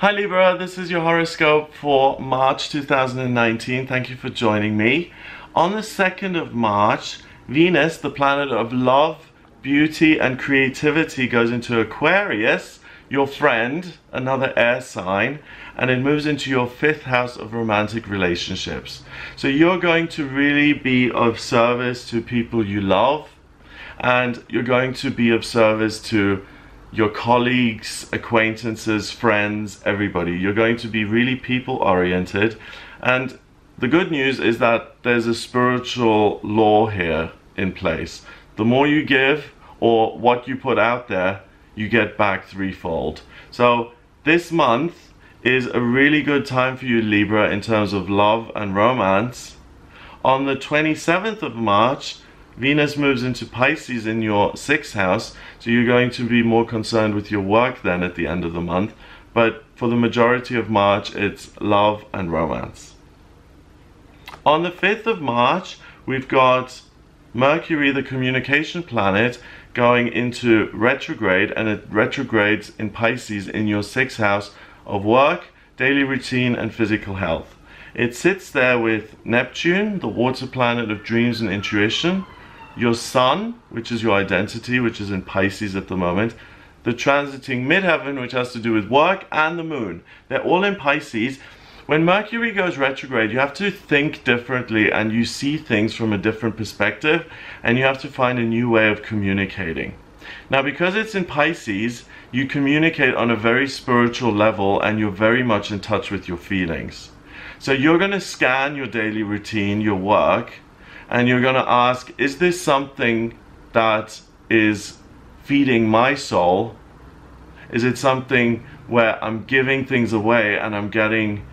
Hi Libra, this is your horoscope for March 2019. Thank you for joining me. On the 2nd of March, Venus, the planet of love, beauty and creativity, goes into Aquarius, your friend, another air sign, and it moves into your 5th house of romantic relationships. So you're going to really be of service to people you love, and you're going to be of service to your colleagues, acquaintances, friends, everybody. You're going to be really people-oriented, and the good news is that there's a spiritual law here in place. The more you give, or what you put out there, you get back threefold. So this month is a really good time for you, Libra, in terms of love and romance. On the 27th of March, Venus moves into Pisces in your 6th house, so you're going to be more concerned with your work then at the end of the month. But for the majority of March, it's love and romance. On the 5th of March, we've got Mercury, the communication planet, going into retrograde, and it retrogrades in Pisces in your 6th house of work, daily routine and physical health. It sits there with Neptune, the water planet of dreams and intuition, your Sun, which is your identity, which is in Pisces at the moment, the transiting midheaven, which has to do with work, and the Moon. They're all in Pisces. When Mercury goes retrograde, you have to think differently, and you see things from a different perspective, and you have to find a new way of communicating. Now, because it's in Pisces, you communicate on a very spiritual level, and you're very much in touch with your feelings. So you're going to scan your daily routine, your work, and you're going to ask, is this something that is feeding my soul? Is it something where I'm giving things away and I'm getting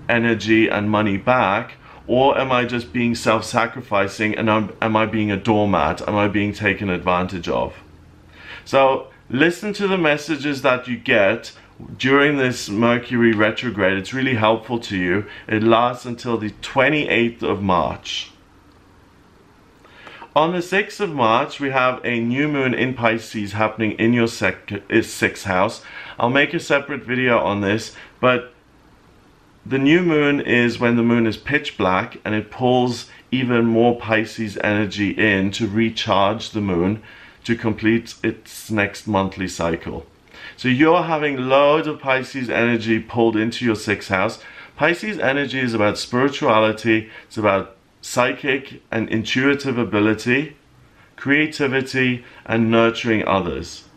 energy and money back? Or am I just being self-sacrificing, and am I being a doormat? Am I being taken advantage of? So listen to the messages that you get during this Mercury retrograde. It's really helpful to you. It lasts until the 28th of March. On the 6th of March, we have a new moon in Pisces happening in your 6th house. I'll make a separate video on this, but the new moon is when the moon is pitch black, and it pulls even more Pisces energy in to recharge the moon to complete its next monthly cycle. So you're having loads of Pisces energy pulled into your 6th house. Pisces energy is about spirituality, it's about psychic and intuitive ability, creativity, and nurturing others.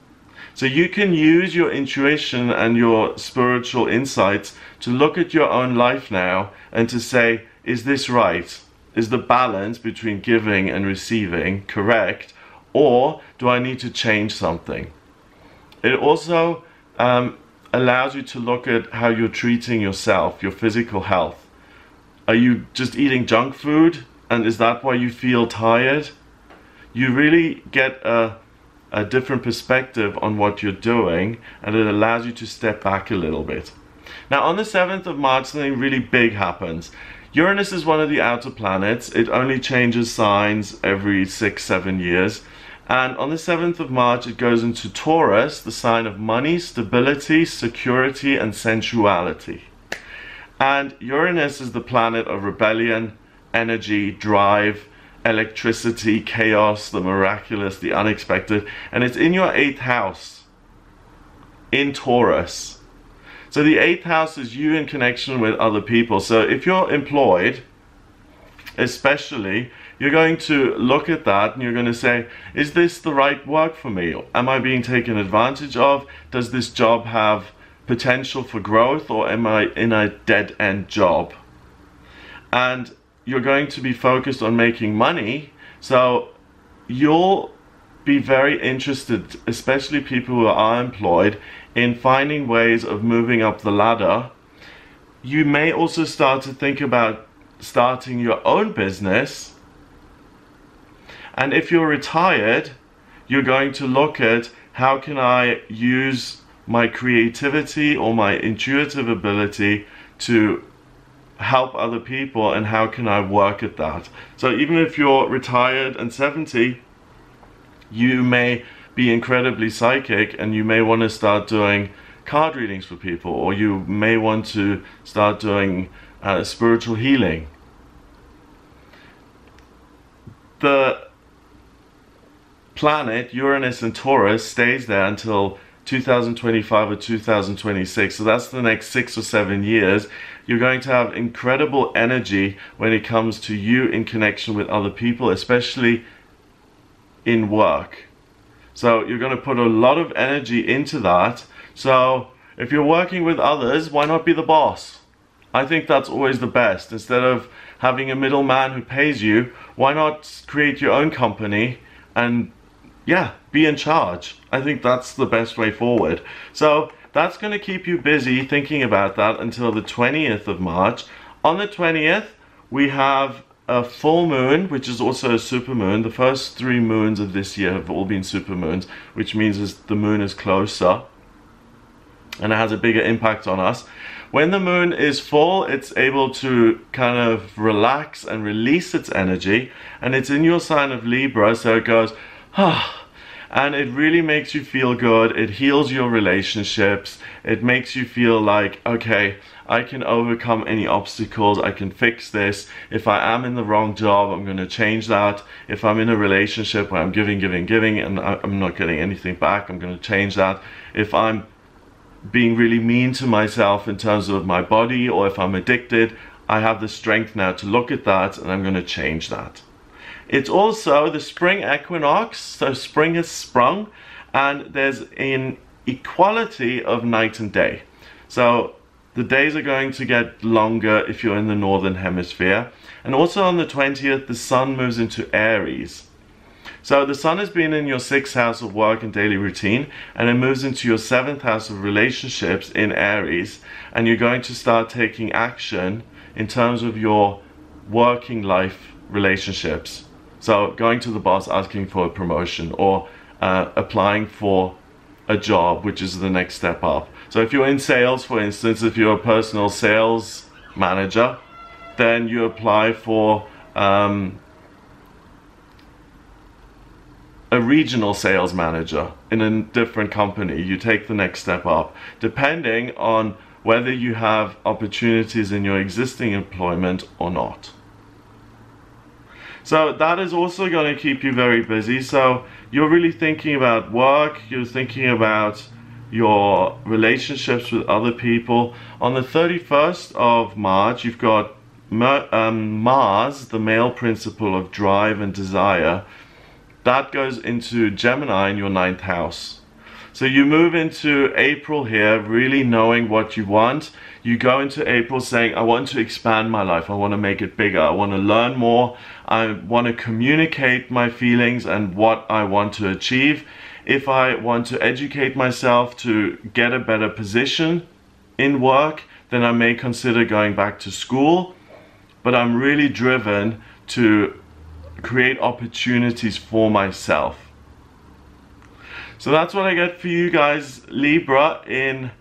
So you can use your intuition and your spiritual insights to look at your own life now and to say, is this right? Is the balance between giving and receiving correct? Or do I need to change something? It also allows you to look at how you're treating yourself, your physical health. Are you just eating junk food, and is that why you feel tired? You really get a different perspective on what you're doing, and it allows you to step back a little bit. Now on the 7th of March, something really big happens. Uranus is one of the outer planets. It only changes signs every 6-7 years. And on the 7th of March, it goes into Taurus, the sign of money, stability, security, and sensuality. And Uranus is the planet of rebellion, energy, drive, electricity, chaos, the miraculous, the unexpected. And it's in your 8th house, in Taurus. So the 8th house is you in connection with other people. So if you're employed, especially, you're going to look at that and you're going to say, is this the right work for me? Am I being taken advantage of? Does this job have potential for growth, or am I in a dead-end job? And you're going to be focused on making money, so you'll be very interested, especially people who are employed, in finding ways of moving up the ladder. You may also start to think about starting your own business, and if you're retired, you're going to look at how can I use my creativity or my intuitive ability to help other people, and how can I work at that? So even if you're retired and 70, you may be incredibly psychic, and you may want to start doing card readings for people, or you may want to start doing spiritual healing. The planet Uranus in Taurus stays there until 2025 or 2026, so that's the next 6 or 7 years. You're going to have incredible energy when it comes to you in connection with other people, especially in work. So you're going to put a lot of energy into that. So if you're working with others, why not be the boss? I think that's always the best. Instead of having a middleman who pays you, why not create your own company and, yeah, be in charge? I think that's the best way forward. So that's going to keep you busy thinking about that until the 20th of March. On the 20th, we have a full moon, which is also a super moon. The first 3 moons of this year have all been super moons, which means the moon is closer and it has a bigger impact on us. When the moon is full, it's able to kind of relax and release its energy, and it's in your sign of Libra, so it goes, ah, and it really makes you feel good. It heals your relationships. It makes you feel like, okay, I can overcome any obstacles. I can fix this. If I am in the wrong job, I'm going to change that. If I'm in a relationship where I'm giving, and I'm not getting anything back, I'm going to change that. If I'm being really mean to myself in terms of my body, or if I'm addicted, I have the strength now to look at that, and I'm going to change that. It's also the spring equinox, so spring has sprung, and there's an equality of night and day. So the days are going to get longer if you're in the northern hemisphere. And also on the 20th, the sun moves into Aries. So the sun has been in your 6th house of work and daily routine, and it moves into your 7th house of relationships in Aries, and you're going to start taking action in terms of your working life relationships. So going to the boss, asking for a promotion, or applying for a job, which is the next step up. So if you're in sales, for instance, if you're a personal sales manager, then you apply for a regional sales manager in a different company. You take the next step up, depending on whether you have opportunities in your existing employment or not. So that is also going to keep you very busy. So you're really thinking about work, you're thinking about your relationships with other people. On the 31st of March, you've got Mars, the male principle of drive and desire. That goes into Gemini in your 9th house. So you move into April here really knowing what you want. You go into April saying, I want to expand my life. I want to make it bigger. I want to learn more. I want to communicate my feelings and what I want to achieve. If I want to educate myself to get a better position in work, then I may consider going back to school. But I'm really driven to create opportunities for myself. So that's what I get for you guys, Libra, in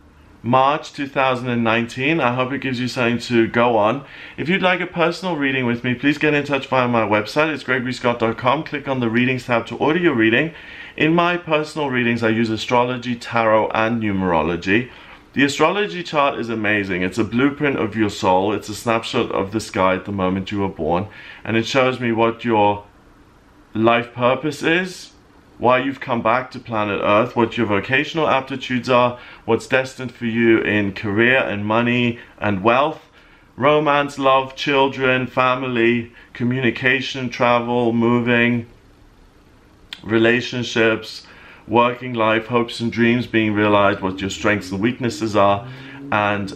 March 2019. I hope it gives you something to go on. If you'd like a personal reading with me, please get in touch via my website. It's gregoryscott.com. Click on the readings tab to order your reading. In my personal readings, I use astrology, tarot, and numerology. The astrology chart is amazing. It's a blueprint of your soul. It's a snapshot of the sky at the moment you were born, and it shows me what your life purpose is, why you've come back to planet Earth, what your vocational aptitudes are, what's destined for you in career and money and wealth, romance, love, children, family, communication, travel, moving, relationships, working life, hopes and dreams being realized, what your strengths and weaknesses are. And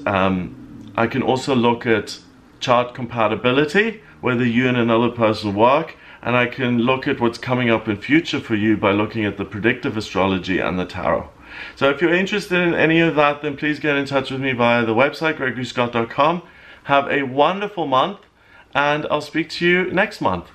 I can also look at chart compatibility, whether you and another person work, and I can look at what's coming up in future for you by looking at the predictive astrology and the tarot. So if you're interested in any of that, then please get in touch with me via the website gregoryscott.com. Have a wonderful month, and I'll speak to you next month.